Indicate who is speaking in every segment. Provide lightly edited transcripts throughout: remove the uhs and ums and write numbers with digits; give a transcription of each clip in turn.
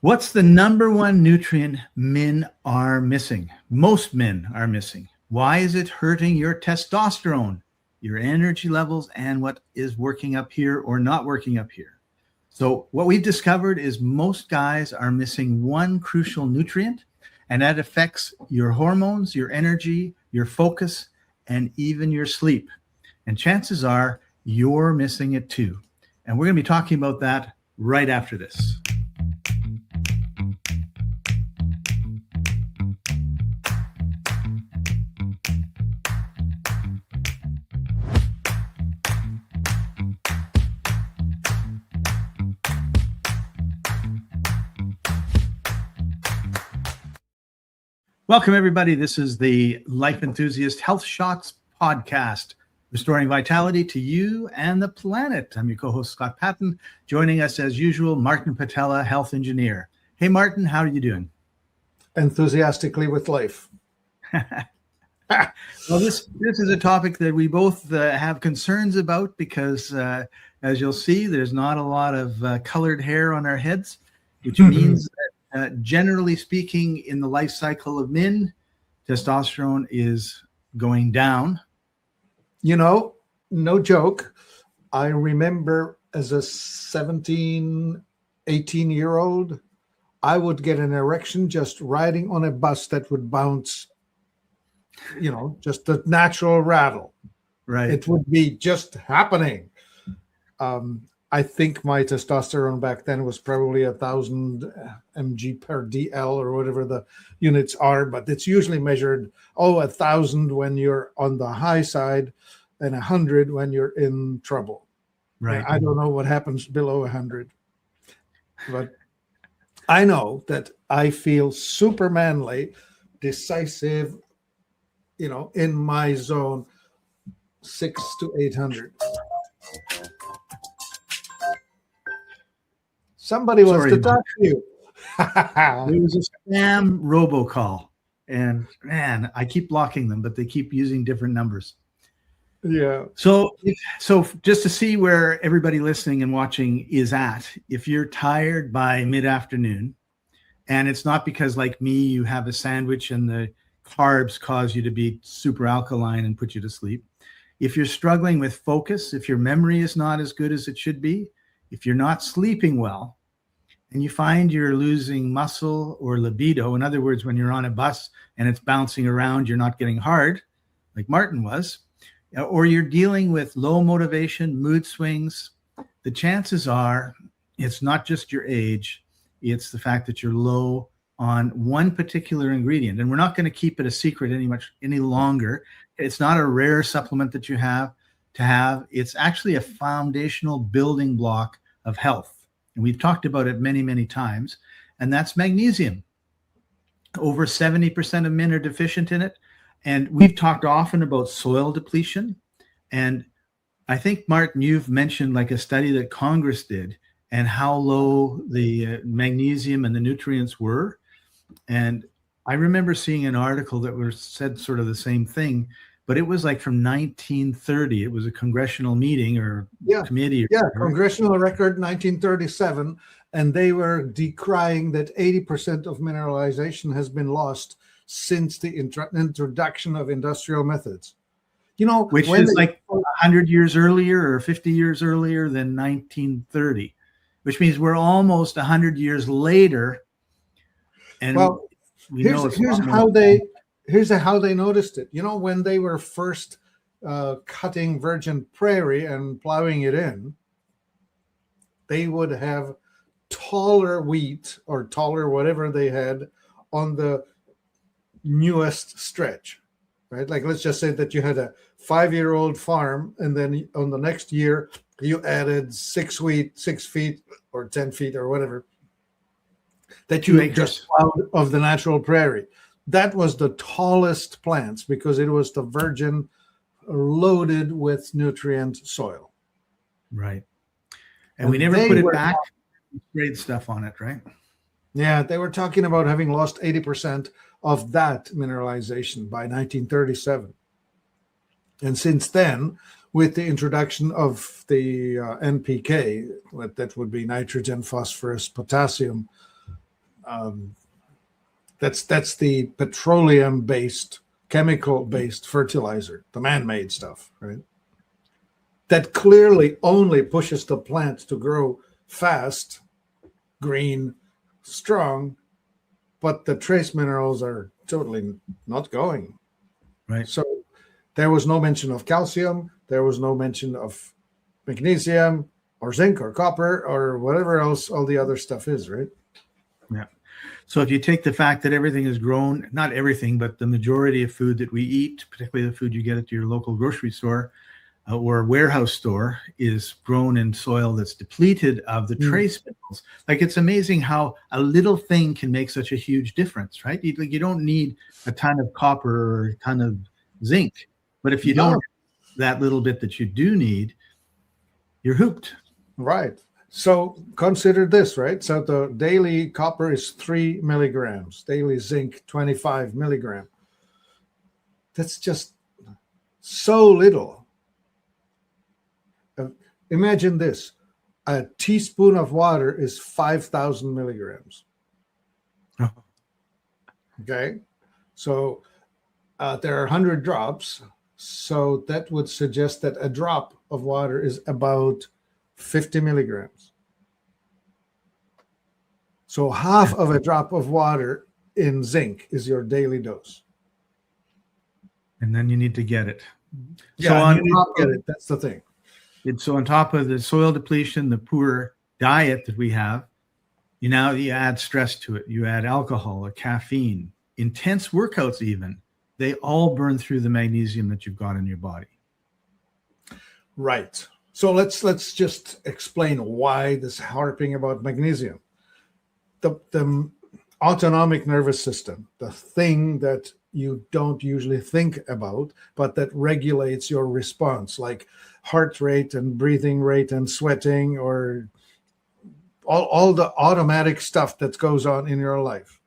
Speaker 1: What's the number one nutrient men are missing? Most men are missing. Why is it hurting your testosterone, your energy levels, and what is working up here or not working up here? So what we've discovered is most guys are missing one crucial nutrient, and that affects your hormones, your energy, your focus, and even your sleep. And chances are you're missing it too. And we're going to be talking about that right after this. Welcome, everybody. This is the Life Enthusiast Health Shots podcast, restoring vitality to you and the planet. I'm your co-host, Scott Patton. Joining us, as usual, Martin Patella, health engineer. Hey, Martin, how are you doing?
Speaker 2: Enthusiastically with life.
Speaker 1: Well, this is a topic that we both have concerns about because, as you'll see, there's not a lot of colored hair on our heads, which means that generally speaking, in the life cycle of men, testosterone is going down.
Speaker 2: You know, no joke. I remember as a 17, 18-year-old, I would get an erection just riding on a bus that would bounce, you know, just the natural rattle.
Speaker 1: Right.
Speaker 2: It would be just happening. I think my testosterone back then was probably 1,000 mg per DL or whatever the units are, but it's usually measured, 1,000 when you're on the high side and 100 when you're in trouble.
Speaker 1: Right.
Speaker 2: I don't know what happens below 100, but I know that I feel super manly, decisive, you know, in my zone, 600 to 800. Somebody wants to talk to you.
Speaker 1: There was a spam robocall, and man, I keep blocking them, but they keep using different numbers.
Speaker 2: Yeah.
Speaker 1: So just to see where everybody listening and watching is at, if you're tired by mid-afternoon, and it's not because, like me, you have a sandwich and the carbs cause you to be super alkaline and put you to sleep. If you're struggling with focus, if your memory is not as good as it should be, if you're not sleeping well, and you find you're losing muscle or libido, in other words, when you're on a bus and it's bouncing around, you're not getting hard, like Martin was, or you're dealing with low motivation, mood swings, the chances are it's not just your age, it's the fact that you're low on one particular ingredient. And we're not going to keep it a secret any longer. It's not a rare supplement that you have to have. It's actually a foundational building block of health. And we've talked about it many, many times, and that's magnesium. Over 70% of men are deficient in it. And we've talked often about soil depletion. And I think, Martin, you've mentioned like a study that Congress did and how low the magnesium and the nutrients were. And I remember seeing an article that said sort of the same thing, but it was like from 1930. It was a congressional meeting or committee.
Speaker 2: Congressional record 1937. And they were decrying that 80% of mineralization has been lost since the introduction of industrial methods. You know,
Speaker 1: which is like 100 years earlier or 50 years earlier than 1930, which means we're almost 100 years later. And
Speaker 2: well, here's how they noticed it. You know, when they were first cutting virgin prairie and plowing it in, they would have taller wheat or taller whatever they had on the newest stretch, right? Like, let's just say that you had a 5-year-old farm, and then on the next year you added 6 feet or 10 feet or whatever that you just plowed of the natural prairie. That was the tallest plants because it was the virgin, loaded with nutrient soil.
Speaker 1: Right. And we never put it back. Great stuff on it, right?
Speaker 2: Yeah, they were talking about having lost 80% of that mineralization by 1937. And since then, with the introduction of the NPK, that would be nitrogen, phosphorus, potassium, That's the petroleum-based, chemical-based fertilizer, the man-made stuff, right? That clearly only pushes the plant to grow fast, green, strong, but the trace minerals are totally not going.
Speaker 1: Right.
Speaker 2: So there was no mention of calcium. There was no mention of magnesium or zinc or copper or whatever else all the other stuff is, right?
Speaker 1: Yeah. So if you take the fact that everything is grown, not everything, but the majority of food that we eat, particularly the food you get at your local grocery store or warehouse store, is grown in soil that's depleted of the trace minerals. Like, it's amazing how a little thing can make such a huge difference, right? You don't need a ton of copper or a ton of zinc, but if you don't, that little bit that you do need, you're hooped.
Speaker 2: Right. So consider this, right? So the daily copper is 3 milligrams, daily zinc 25 milligram. That's just so little. Imagine this: a teaspoon of water is 5,000 milligrams.
Speaker 1: Oh.
Speaker 2: Okay, so there are 100 drops. So that would suggest that a drop of water is about 50 milligrams. So half of a drop of water in zinc is your daily dose.
Speaker 1: And then you need to get it.
Speaker 2: Yeah,
Speaker 1: so on
Speaker 2: you need to get it. That's the thing.
Speaker 1: So on top of the soil depletion, the poor diet that we have, you add stress to it. You add alcohol or caffeine, intense workouts even. They all burn through the magnesium that you've got in your body.
Speaker 2: Right. So let's just explain why this harping about magnesium. The autonomic nervous system, the thing that you don't usually think about, but that regulates your response, like heart rate and breathing rate and sweating, or all the automatic stuff that goes on in your life.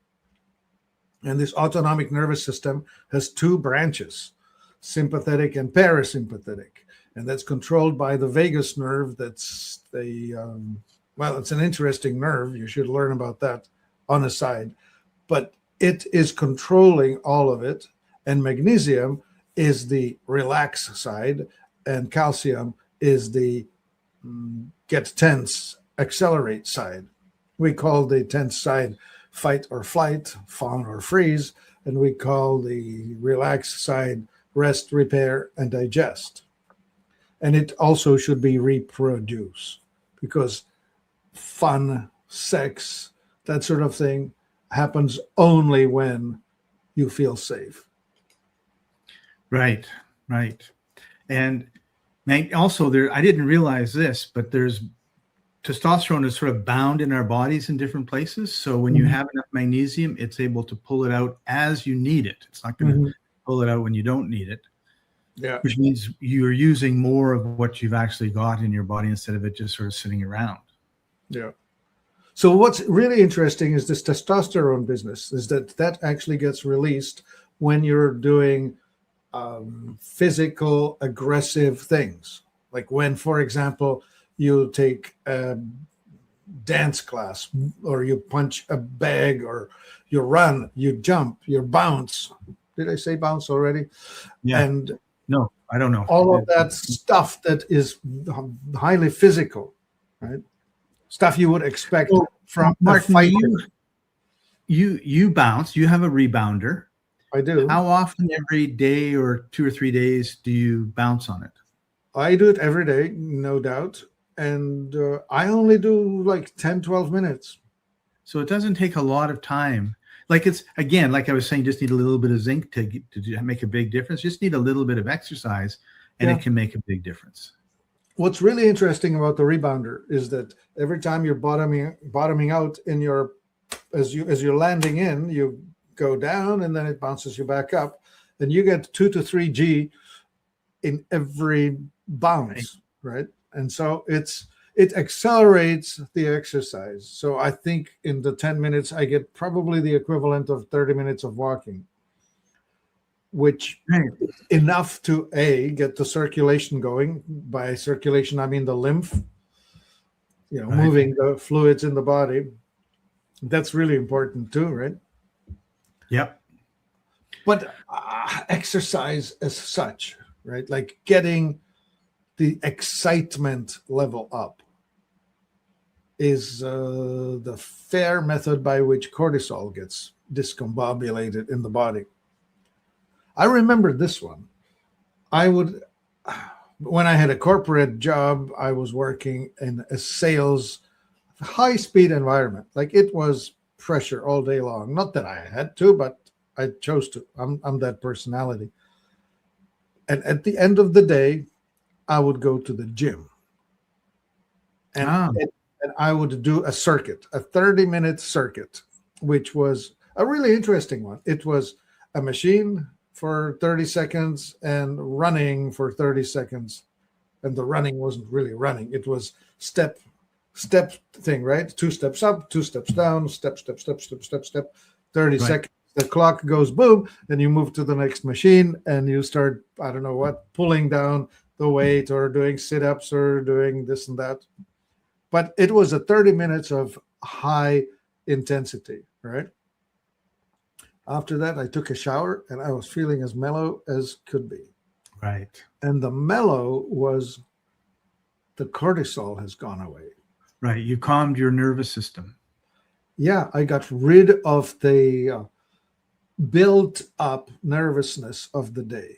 Speaker 2: And this autonomic nervous system has 2 branches, sympathetic and parasympathetic. And that's controlled by the vagus nerve. That's it's an interesting nerve. You should learn about that on the side. But it is controlling all of it. And magnesium is the relax side, and calcium is the get tense, accelerate side. We call the tense side fight or flight, fawn or freeze, and we call the relaxed side rest, repair, and digest. And it also should be reproduce, because fun, sex, that sort of thing happens only when you feel safe.
Speaker 1: Right. And also I didn't realize this, but there's testosterone is sort of bound in our bodies in different places. So when you have enough magnesium, it's able to pull it out as you need it. It's not going to pull it out when you don't need it.
Speaker 2: Yeah.
Speaker 1: Which means you're using more of what you've actually got in your body instead of it just sort of sitting around.
Speaker 2: Yeah. So what's really interesting is this testosterone business, is that actually gets released when you're doing physical aggressive things. Like when, for example, you take a dance class, or you punch a bag, or you run, you jump, you bounce. Did I say bounce already?
Speaker 1: Yeah.
Speaker 2: And
Speaker 1: no, I don't know.
Speaker 2: All of that stuff that is highly physical, right? Stuff you would expect from
Speaker 1: Martin,
Speaker 2: a fighter.
Speaker 1: You bounce. You have a rebounder.
Speaker 2: I do.
Speaker 1: How often every day or 2 or 3 days do you bounce on it?
Speaker 2: I do it every day, no doubt. And I only do like 10, 12 minutes.
Speaker 1: So it doesn't take a lot of time. Like, it's, again, like I was saying, just need a little bit of zinc to make a big difference. Just need a little bit of exercise, and it can make a big difference.
Speaker 2: What's really interesting about the rebounder is that every time you're bottoming out in your, as you're landing in, you go down and then it bounces you back up, and you get 2 to 3 G in every bounce, right? And so it accelerates the exercise. So I think in the 10 minutes, I get probably the equivalent of 30 minutes of walking, which is enough to get the circulation going. By circulation, I mean the lymph, moving the fluids in the body. That's really important too, right?
Speaker 1: Yep.
Speaker 2: But exercise as such, right? Like getting the excitement level up is the fair method by which cortisol gets discombobulated in the body. I remember this one. When I had a corporate job, I was working in a sales, high speed environment. Like it was pressure all day long. Not that I had to, but I chose to. I'm that personality. And at the end of the day, I would go to the gym. And I would do a circuit, a 30-minute circuit, which was a really interesting one. It was a machine for 30 seconds and running for 30 seconds. And the running wasn't really running. It was step thing, right? 2 steps up, 2 steps down, step, 30 seconds. The clock goes boom, then you move to the next machine and you start, I don't know what, pulling down the weight or doing sit-ups or doing this and that. But it was a 30 minutes of high intensity, right? After that, I took a shower and I was feeling as mellow as could be.
Speaker 1: Right.
Speaker 2: And the mellow was the cortisol has gone away.
Speaker 1: Right. You calmed your nervous system.
Speaker 2: Yeah, I got rid of the built up nervousness of the day.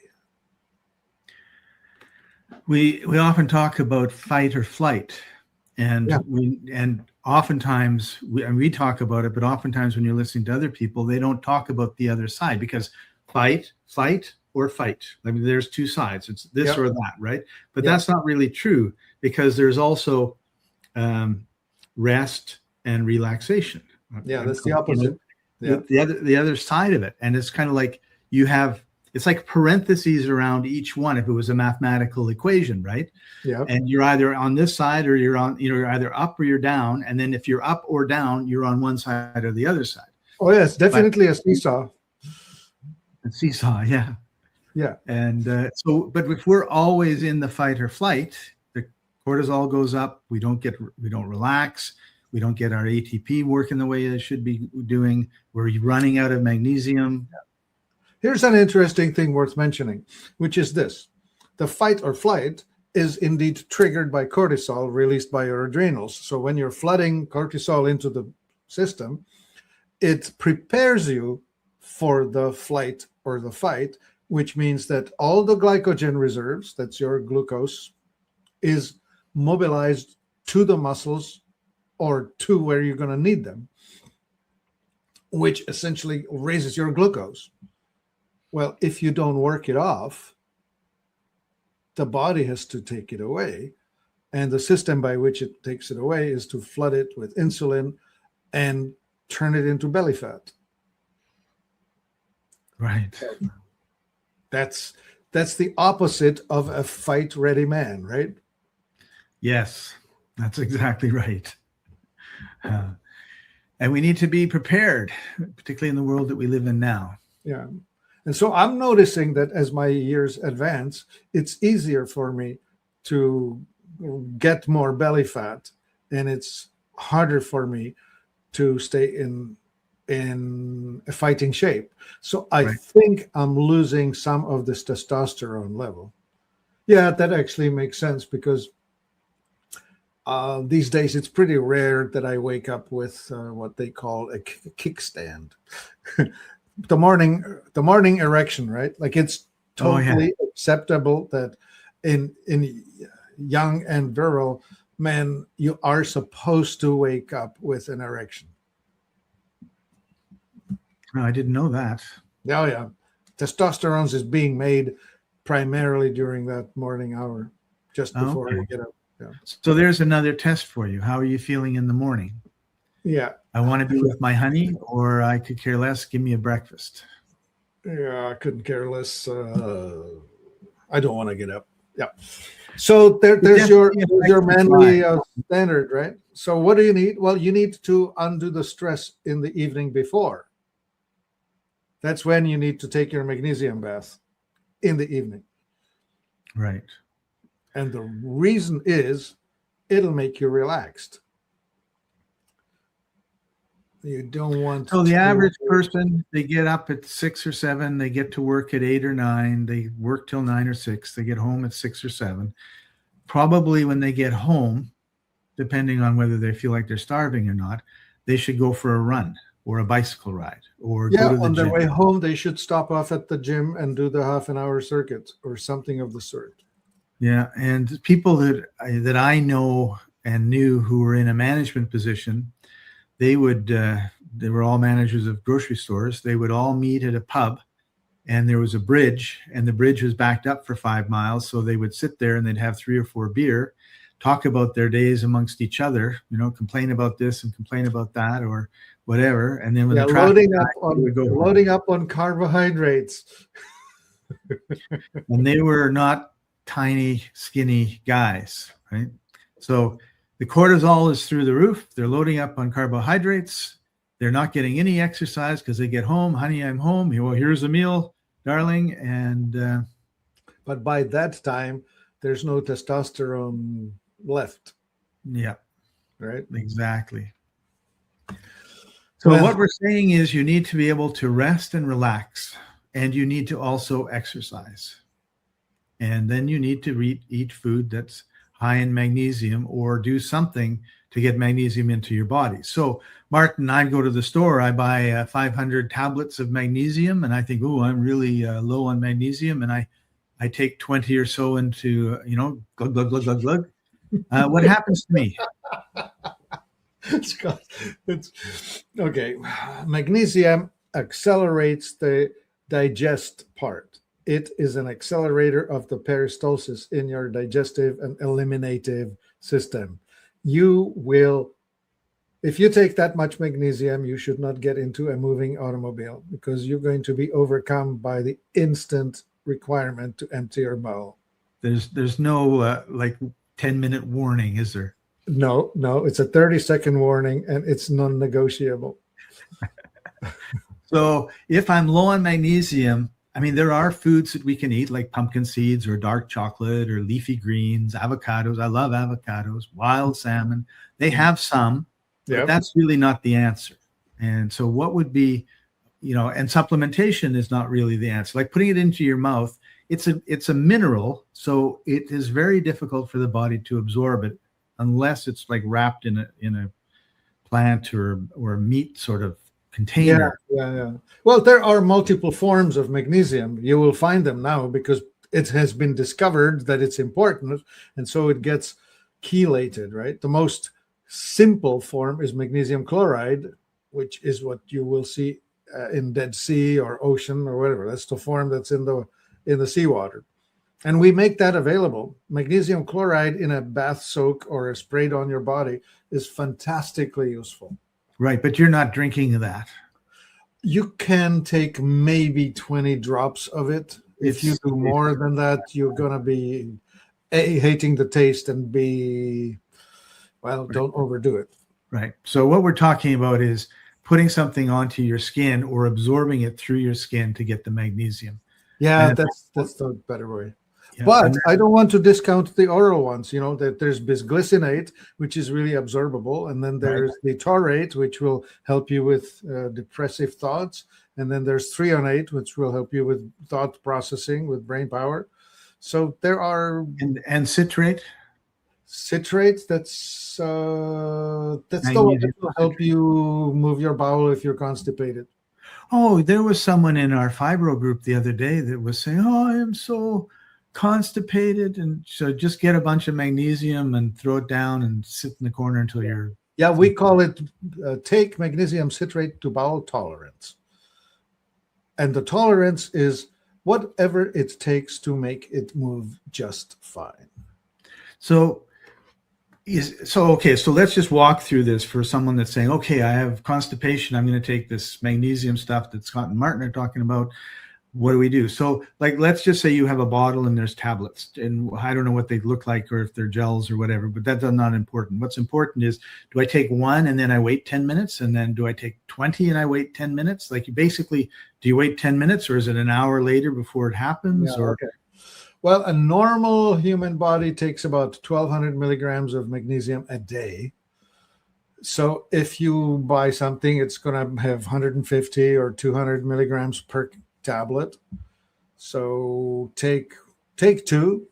Speaker 1: We often talk about fight or flight. And oftentimes we talk about it, but oftentimes when you're listening to other people, they don't talk about the other side, because fight or fight. I mean, there's two sides. It's this or that, right? But that's not really true, because there's also rest and relaxation.
Speaker 2: Yeah, that's the opposite.
Speaker 1: The other side of it. And it's kind of like it's like parentheses around each one if it was a mathematical equation, right?
Speaker 2: Yeah.
Speaker 1: And you're either on this side or you're either up or you're down. And then if you're up or down, you're on one side or the other side.
Speaker 2: Oh, yes, definitely a seesaw.
Speaker 1: A seesaw, yeah.
Speaker 2: Yeah.
Speaker 1: And but if we're always in the fight or flight, the cortisol goes up. We don't relax. We don't get our ATP working the way it should be doing. We're running out of magnesium.
Speaker 2: Yeah. Here's an interesting thing worth mentioning, which is this. The fight or flight is indeed triggered by cortisol released by your adrenals. So when you're flooding cortisol into the system, it prepares you for the flight or the fight, which means that all the glycogen reserves, that's your glucose, is mobilized to the muscles or to where you're going to need them, which essentially raises your glucose. Well, if you don't work it off, the body has to take it away. And the system by which it takes it away is to flood it with insulin and turn it into belly fat.
Speaker 1: Right.
Speaker 2: That's the opposite of a fight-ready man, right?
Speaker 1: Yes, that's exactly right. And we need to be prepared, particularly in the world that we live in now.
Speaker 2: Yeah. And so I'm noticing that as my years advance, it's easier for me to get more belly fat, and it's harder for me to stay in a fighting shape. So I think I'm losing some of this testosterone level. Yeah, that actually makes sense, because these days it's pretty rare that I wake up with what they call a kickstand. The morning erection, right? Like it's totally acceptable that in young and virile men, you are supposed to wake up with an erection.
Speaker 1: No, I didn't know that.
Speaker 2: Oh, yeah. Testosterone is being made primarily during that morning hour, just before you get up. Yeah.
Speaker 1: So there's another test for you. How are you feeling in the morning?
Speaker 2: Yeah.
Speaker 1: I want to be with my honey, or I could care less. Give me a breakfast.
Speaker 2: Yeah, I couldn't care less. I don't want to get up. Yeah. So there's your manly standard, right? So what do you need? Well, you need to undo the stress in the evening before. That's when you need to take your magnesium bath, in the evening.
Speaker 1: Right.
Speaker 2: And the reason is it'll make you relaxed. You don't want
Speaker 1: So
Speaker 2: to.
Speaker 1: the average person, they get up at 6 or 7, they get to work at 8 or 9, they work till 9 or 6, they get home at 6 or 7. Probably when they get home, depending on whether they feel like they're starving or not, they should go for a run or a bicycle ride or go to the
Speaker 2: on their
Speaker 1: gym.
Speaker 2: way home, they should stop off at the gym and do the half-an-hour circuit or something of the sort.
Speaker 1: Yeah, and people that I know and knew who were in a management position, they were all managers of grocery stores. They would all meet at a pub, and there was a bridge, and the bridge was backed up for 5 miles. So they would sit there and they'd have 3 or 4 beer, talk about their days amongst each other, complain about this and complain about that or whatever. And then when the traffic
Speaker 2: loading up on carbohydrates.
Speaker 1: And they were not tiny, skinny guys, right? So the cortisol is through the roof. They're loading up on carbohydrates. They're not getting any exercise because they get home. Honey, I'm home. Well, here's a meal, darling. And
Speaker 2: but by that time, there's no testosterone left.
Speaker 1: Yeah,
Speaker 2: right.
Speaker 1: Exactly. So what we're saying is you need to be able to rest and relax, and you need to also exercise. And then you need to eat food that's high in magnesium or do something to get magnesium into your body. So Martin, I go to the store, I buy 500 tablets of magnesium, and I think, oh, I'm really low on magnesium. And I take 20 or so into, glug, glug, glug, glug, glug. What happens to me?
Speaker 2: Scott, it's okay. Magnesium accelerates the digest part. It is an accelerator of the peristalsis in your digestive and eliminative system. You will, if you take that much magnesium, you should not get into a moving automobile because you're going to be overcome by the instant requirement to empty your bowel.
Speaker 1: There's no 10-minute warning, is there?
Speaker 2: No, it's a 30-second warning, and it's non-negotiable.
Speaker 1: So if I'm low on magnesium, I mean, there are foods that we can eat like pumpkin seeds or dark chocolate or leafy greens, avocados. I love avocados, wild salmon. They have some, but that's really not the answer. And so what would be, and supplementation is not really the answer. Like putting it into your mouth, it's a mineral, so it is very difficult for the body to absorb it unless it's like wrapped in a plant or a meat sort of container.
Speaker 2: Yeah. Well, there are multiple forms of magnesium. You will find them now because it has been discovered that it's important, and so it gets chelated, right? The most simple form is magnesium chloride, which is what you will see in Dead Sea or ocean or whatever. That's the form that's in the seawater. And we make that available. Magnesium chloride in a bath soak or a sprayed on your body is fantastically useful.
Speaker 1: Right, but you're not drinking that.
Speaker 2: You can take maybe 20 drops of it. If you do more than that, you're going to be hating the taste and don't overdo it.
Speaker 1: Right. So what we're talking about is putting something onto your skin or absorbing it through your skin to get the magnesium.
Speaker 2: Yeah, and that's the better way. Yeah, but I don't want to discount the oral ones. That there's bisglycinate, which is really absorbable, and then there's the taurate, which will help you with depressive thoughts, and then there's threonate, which will help you with thought processing, with brain power. So there are
Speaker 1: and citrate.
Speaker 2: Citrate, that's the one that will help you move your bowel if you're constipated.
Speaker 1: Oh, there was someone in our fibro group the other day that was saying, "Oh, I am so constipated," and so just get a bunch of magnesium and throw it down and sit in the corner until you're.
Speaker 2: Yeah, we call it take magnesium citrate to bowel tolerance, and the tolerance is whatever it takes to make it move just fine.
Speaker 1: So let's just walk through this for someone that's saying, okay, I have constipation, I'm going to take this magnesium stuff that Scott and Martin are talking about. What do we do? So let's just say you have a bottle and there's tablets, and I don't know what they look like or if they're gels or whatever, but that's not important. What's important is, do I take one and then I wait 10 minutes? And then do I take 20 and I wait 10 minutes? Do you wait 10 minutes, or is it an hour later before it happens?
Speaker 2: Okay. Well, a normal human body takes about 1,200 milligrams of magnesium a day. So if you buy something, it's going to have 150 or 200 milligrams per tablet. So take two,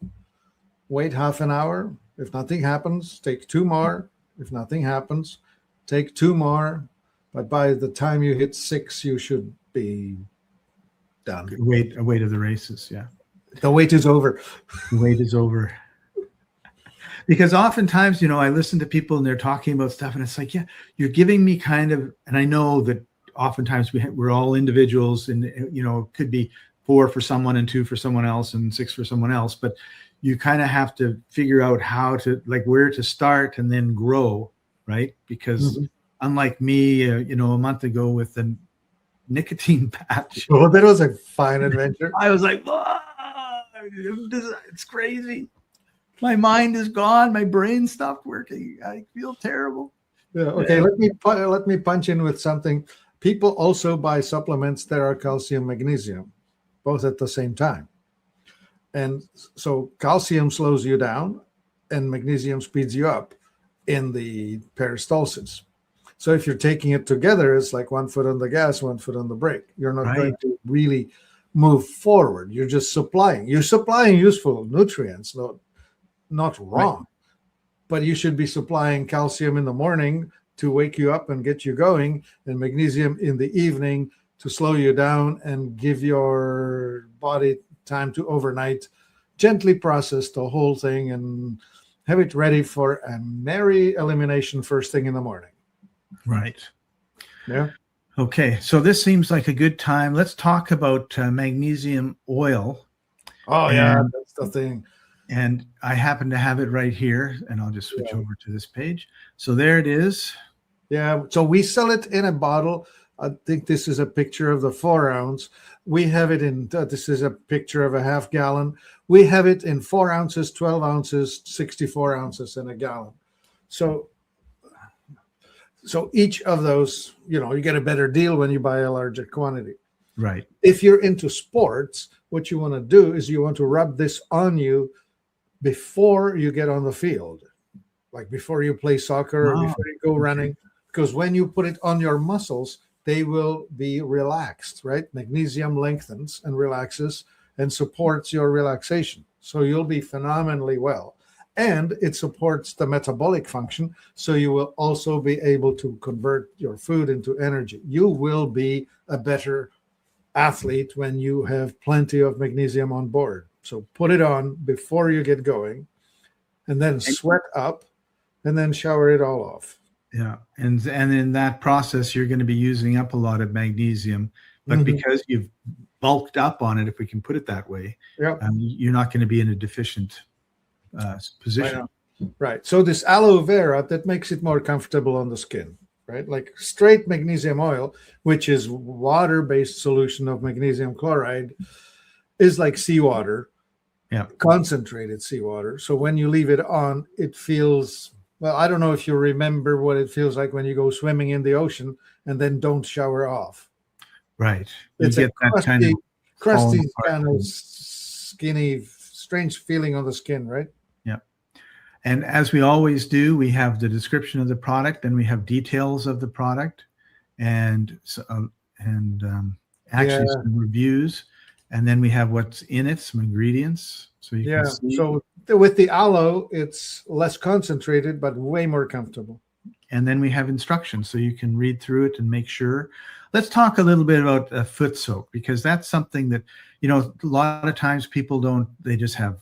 Speaker 2: wait half an hour. If nothing happens, take two more. If nothing happens, take two more. But by the time you hit 6, you should be done.
Speaker 1: Weight of the races. Yeah.
Speaker 2: The wait is over.
Speaker 1: The wait is over. Because oftentimes, I listen to people and they're talking about stuff and it's like, yeah, you're giving me kind of, and I know that oftentimes we're all individuals and, it could be 4 for someone and 2 for someone else and 6 for someone else, but you kind of have to figure out how to, like, where to start and then grow, right? Because unlike me, a month ago with the nicotine patch.
Speaker 2: Oh, that was a fine adventure.
Speaker 1: I was like, it's crazy. My mind is gone. My brain stopped working. I feel terrible.
Speaker 2: Yeah. Okay. Yeah. Let me punch in with something. People also buy supplements that are calcium, magnesium, both at the same time. And so calcium slows you down and magnesium speeds you up in the peristalsis. So if you're taking it together, it's like 1 foot on the gas, 1 foot on the brake. You're not going to really move forward. You're just supplying. You're supplying useful nutrients, not wrong. But you should be supplying calcium in the morning to wake you up and get you going, and magnesium in the evening to slow you down and give your body time to overnight gently process the whole thing and have it ready for a merry elimination first thing in the morning.
Speaker 1: Right.
Speaker 2: Yeah.
Speaker 1: Okay. So this seems like a good time. Let's talk about magnesium oil.
Speaker 2: Oh, yeah. That's the thing.
Speaker 1: And I happen to have it right here, and I'll just switch over to this page. So there it is.
Speaker 2: Yeah. So we sell it in a bottle. I think this is a picture of the 4 ounce. We have it in, this is a picture of a half gallon. We have it in 4 ounces, 12 ounces, 64 ounces in a gallon. So each of those, you get a better deal when you buy a larger quantity.
Speaker 1: Right.
Speaker 2: If you're into sports, what you want to do is you want to rub this on you before you get on the field, like before you play soccer or before you go running, because when you put it on your muscles, they will be relaxed, right? Magnesium lengthens and relaxes and supports your relaxation. So you'll be phenomenally well. And it supports the metabolic function. So you will also be able to convert your food into energy. You will be a better athlete when you have plenty of magnesium on board. So put it on before you get going and then sweat up and then shower it all off.
Speaker 1: Yeah. And in that process, you're going to be using up a lot of magnesium, but because you've bulked up on it, if we can put it that way, you're not going to be in a deficient position.
Speaker 2: Right. So this aloe vera, that makes it more comfortable on the skin, right? Like straight magnesium oil, which is water-based solution of magnesium chloride, is like seawater, concentrated seawater. So when you leave it on, it feels, well, I don't know if you remember what it feels like when you go swimming in the ocean and then don't shower off.
Speaker 1: Right.
Speaker 2: It's a crusty kind of skinny, strange feeling on the skin, right?
Speaker 1: Yeah. And as we always do, we have the description of the product and we have details of the product and some reviews. And then we have what's in it, some ingredients. So you can see.
Speaker 2: So with the aloe, it's less concentrated, but way more comfortable.
Speaker 1: And then we have instructions so you can read through it and make sure. Let's talk a little bit about a foot soak, because that's something that, a lot of times people they just have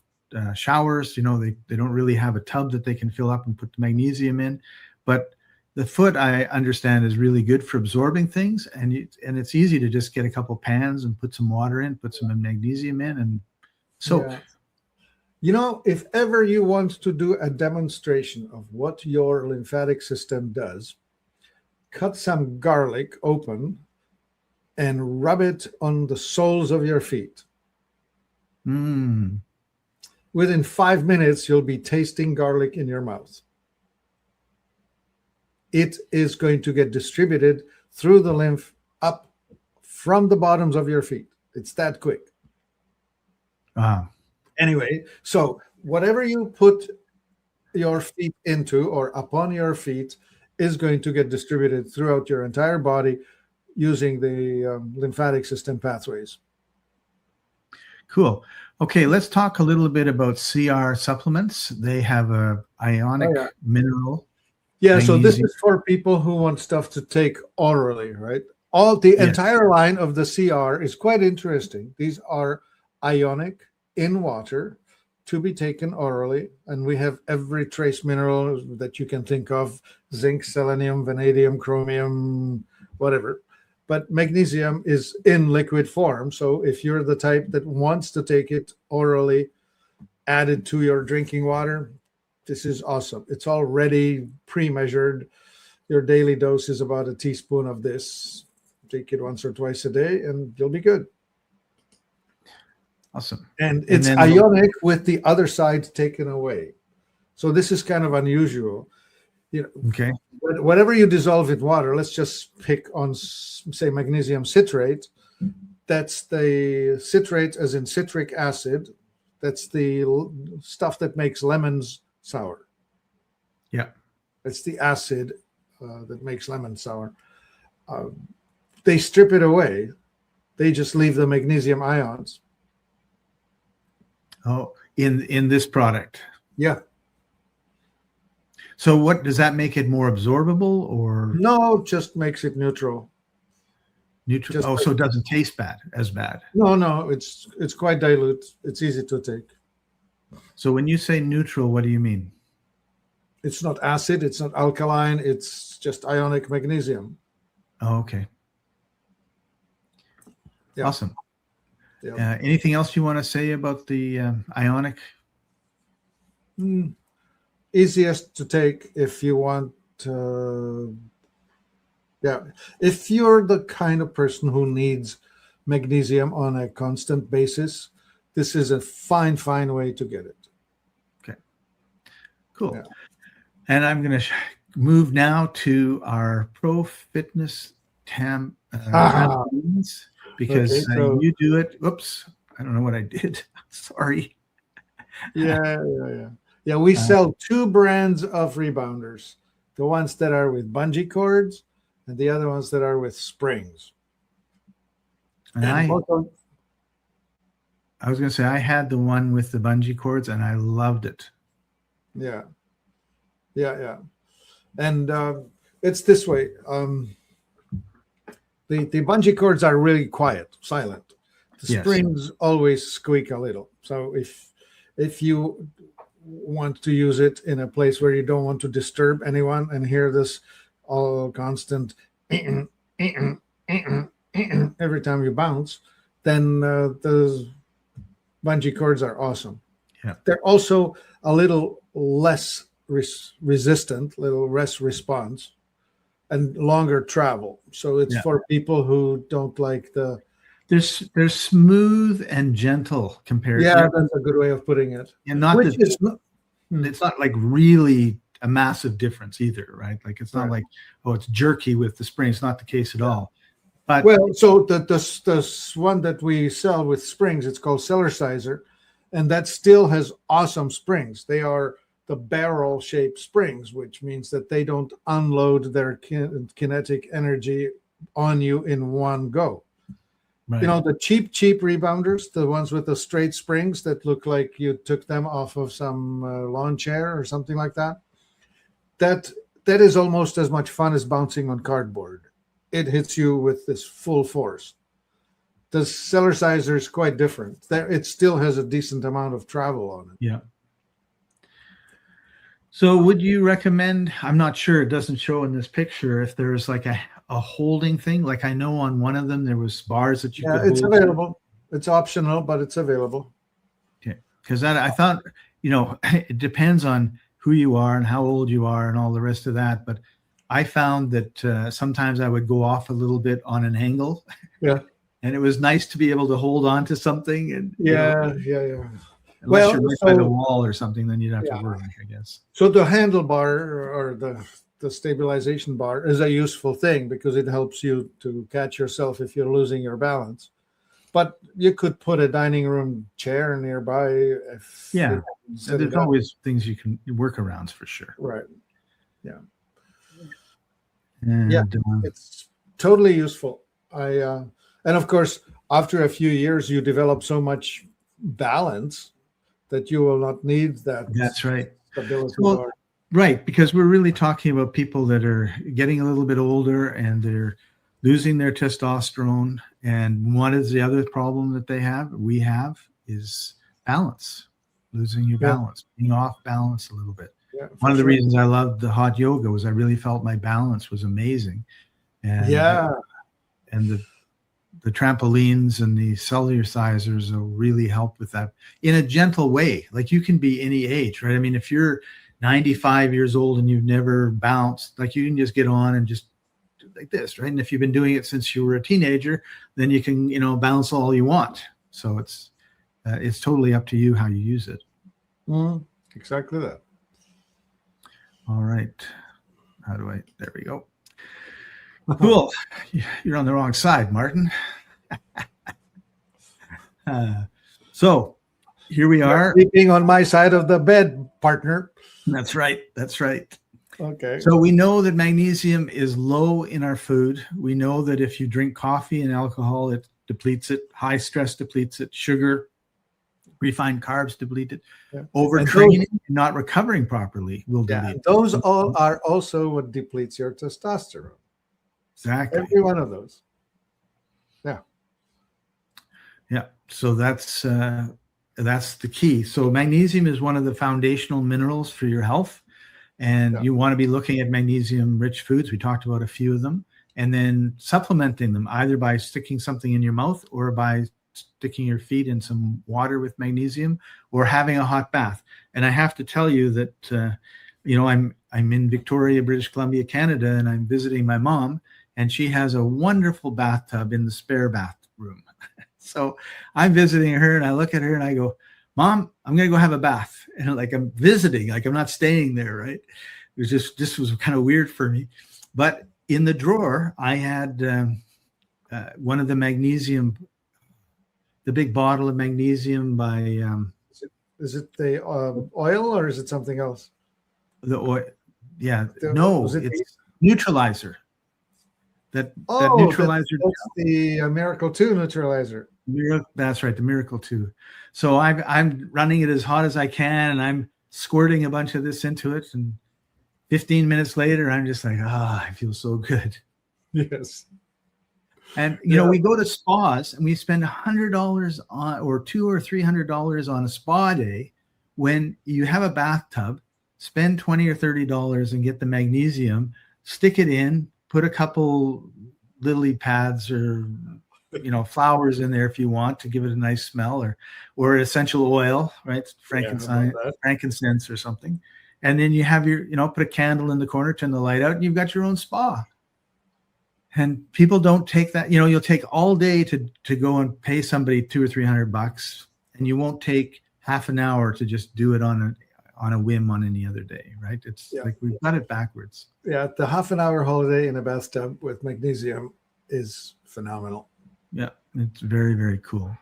Speaker 1: showers, they don't really have a tub that they can fill up and put the magnesium in. But the foot, I understand, is really good for absorbing things. And it's easy to just get a couple pans and put some water in, put some magnesium in and soak.
Speaker 2: Yeah. If ever you want to do a demonstration of what your lymphatic system does, cut some garlic open and rub it on the soles of your feet. Within 5 minutes, you'll be tasting garlic in your mouth. It is going to get distributed through the lymph up from the bottoms of your feet. It's that quick. Anyway, so whatever you put your feet into or upon your feet, is going to get distributed throughout your entire body using the lymphatic system pathways.
Speaker 1: Cool. Okay, let's talk a little bit about CR supplements. They have a ionic mineral.
Speaker 2: Yeah, so this is for people who want stuff to take orally, right? Entire line of the CR is quite interesting. These are ionic in water to be taken orally, and we have every trace mineral that you can think of: zinc, selenium, vanadium, chromium, whatever. But magnesium is in liquid form, so if you're the type that wants to take it orally, added to your drinking water, this is awesome. It's already pre-measured. Your daily dose is about a teaspoon of this. Take it once or twice a day, and you'll be good.
Speaker 1: Awesome.
Speaker 2: And it's ionic with the other side taken away. So this is kind of unusual.
Speaker 1: Okay.
Speaker 2: Whatever you dissolve in water, let's just pick on, say, magnesium citrate. That's the citrate as in citric acid. That's the stuff that makes lemons sour.
Speaker 1: Yeah.
Speaker 2: That's the acid that makes lemon sour. They strip it away. They just leave the magnesium ions.
Speaker 1: Oh, in this product.
Speaker 2: Yeah.
Speaker 1: So what does that make it more absorbable or?
Speaker 2: No, just makes it neutral.
Speaker 1: Neutral. So it doesn't taste as bad.
Speaker 2: No, it's quite dilute. It's easy to take.
Speaker 1: So when you say neutral, what do you mean?
Speaker 2: It's not acid. It's not alkaline. It's just ionic magnesium.
Speaker 1: Oh, okay.
Speaker 2: Yeah.
Speaker 1: Awesome.
Speaker 2: Yeah.
Speaker 1: Anything else you want to say about the ionic?
Speaker 2: Easiest to take if you want. If you're the kind of person who needs magnesium on a constant basis, this is a fine way to get it.
Speaker 1: Okay. Cool.
Speaker 2: Yeah.
Speaker 1: And I'm going to move now to our Pro Fitness trampolines. Because you do it. Oops, I don't know what I did. Sorry.
Speaker 2: Yeah. We sell two brands of Rebounders. The ones that are with bungee cords and the other ones that are with springs.
Speaker 1: And I was going to say, I had the one with the bungee cords and I loved it.
Speaker 2: Yeah. And it's this way. The bungee cords are really quiet, silent. The springs always squeak a little. So if you want to use it in a place where you don't want to disturb anyone and hear this all constant every time you bounce, then the bungee cords are awesome.
Speaker 1: Yeah.
Speaker 2: They're also a little less resistant, little less response, and longer travel. So it's for people who don't like the...
Speaker 1: They're smooth and gentle compared to...
Speaker 2: Yeah, that's a good way of putting it.
Speaker 1: And it's not like really a massive difference either, right? Like it's not like, it's jerky with the spring. It's not the case at all. But
Speaker 2: so the one that we sell with springs, it's called Cellercizer, and that still has awesome springs. They are the barrel-shaped springs, which means that they don't unload their kinetic energy on you in one go. Right. The cheap Rebounders, the ones with the straight springs that look like you took them off of some lawn chair or something like that, that is almost as much fun as bouncing on cardboard. It hits you with this full force. The Cellercizer is quite different. It still has a decent amount of travel on it.
Speaker 1: Yeah. So would you recommend, I'm not sure, it doesn't show in this picture, if there's like a holding thing? Like I know on one of them there was bars that you could hold.
Speaker 2: It's available. It's optional, but it's available.
Speaker 1: Okay. Because I thought, it depends on who you are and how old you are and all the rest of that. But I found that sometimes I would go off a little bit on an angle.
Speaker 2: Yeah.
Speaker 1: And it was nice to be able to hold on to something. And
Speaker 2: yeah.
Speaker 1: Unless you're right by the wall or something, then you'd have to work, I guess.
Speaker 2: So the handlebar or the stabilization bar is a useful thing because it helps you to catch yourself if you're losing your balance. But you could put a dining room chair nearby.
Speaker 1: There's always things you can work around for sure.
Speaker 2: Right. Yeah.
Speaker 1: And,
Speaker 2: Yeah, it's totally useful. And of course, after a few years, you develop so much balance that you will not need that.
Speaker 1: That's right.
Speaker 2: Stability
Speaker 1: Well, right, because we're really talking about people that are getting a little bit older and they're losing their testosterone. And what is the other problem that we have is balance, losing your balance, being off balance a little bit.
Speaker 2: Yeah,
Speaker 1: one of the reasons I loved the hot yoga was I really felt my balance was amazing. And and the trampolines and the cellularizers will really help with that in a gentle way. Like, you can be any age, right? I mean, if you're 95 years old and you've never bounced, like, you can just get on and just do like this, right? And if you've been doing it since you were a teenager, then you can, bounce all you want. So it's totally up to you how you use it.
Speaker 2: Exactly that.
Speaker 1: All right. There we go. Cool. You're on the wrong side, Martin. So here we are.
Speaker 2: Sleeping on my side of the bed, partner.
Speaker 1: That's right.
Speaker 2: Okay.
Speaker 1: So we know that magnesium is low in our food. We know that if you drink coffee and alcohol, it depletes it. High stress depletes it. Sugar, refined carbs deplete it.
Speaker 2: Yeah.
Speaker 1: Overtraining, not recovering properly will deplete it.
Speaker 2: Those all are also what depletes your testosterone.
Speaker 1: Exactly.
Speaker 2: Every one of those.
Speaker 1: Yeah. So that's the key. So magnesium is one of the foundational minerals for your health. And you want to be looking at magnesium-rich foods. We talked about a few of them. And then supplementing them either by sticking something in your mouth or by sticking your feet in some water with magnesium or having a hot bath. And I have to tell you that, I'm in Victoria, British Columbia, Canada, and I'm visiting my mom. And she has a wonderful bathtub in the spare bathroom. So I'm visiting her and I look at her and I go, Mom, I'm going to go have a bath. And like, I'm visiting, like I'm not staying there, right? It was this was kind of weird for me. But in the drawer, I had one of the magnesium, the big bottle of magnesium by...
Speaker 2: Is it the oil or is it something else?
Speaker 1: The oil, yeah. It's neutralizer. That neutralizer.
Speaker 2: That's the Miracle 2 neutralizer.
Speaker 1: That's right, the Miracle 2. So I'm running it as hot as I can, and I'm squirting a bunch of this into it. And 15 minutes later, I'm just like, I feel so good.
Speaker 2: Yes.
Speaker 1: And we go to spas and we spend $100 on, or $200 or $300 on a spa day. When you have a bathtub, spend $20 or $30 and get the magnesium, stick it in, put a couple lily pads or flowers in there if you want to give it a nice smell, or essential oil, right? Frankincense or something. And then you have your, put a candle in the corner, turn the light out, and you've got your own spa. And people don't take that, you'll take all day to go and pay somebody $200 or $300, and you won't take half an hour to just do it on a whim on any other day, right? It's like we've got it backwards. Yeah,
Speaker 2: the half an hour holiday in a bathtub with magnesium is phenomenal.
Speaker 1: Yeah, it's very, very cool.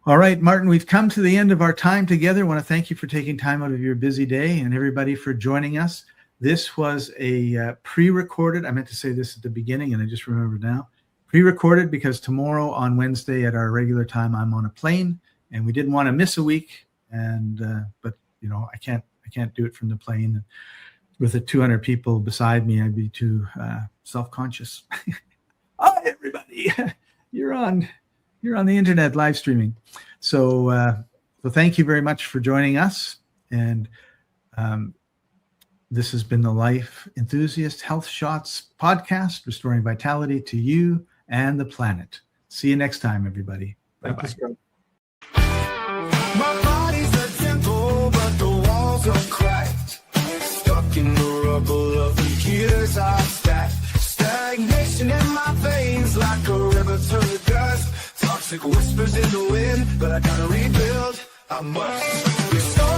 Speaker 1: All right, Martin, we've come to the end of our time together. I want to thank you for taking time out of your busy day and everybody for joining us. This was a pre-recorded. I meant to say this at the beginning, and I just remembered now. Pre-recorded because tomorrow on Wednesday at our regular time, I'm on a plane, and we didn't want to miss a week. But I can't do it from the plane. With the 200 people beside me, I'd be too self-conscious. Hi, everybody! You're on the internet live streaming. So thank you very much for joining us. And this has been the Life Enthusiast Health Shots podcast, restoring vitality to you and the planet. See you next time, everybody. Bye-bye.
Speaker 3: My body's a temple, but the walls are cracked. Stuck in the rubble of the years I've stacked. Stagnation in my veins like a river to the dust. Toxic whispers in the wind, but I gotta rebuild. I must restore.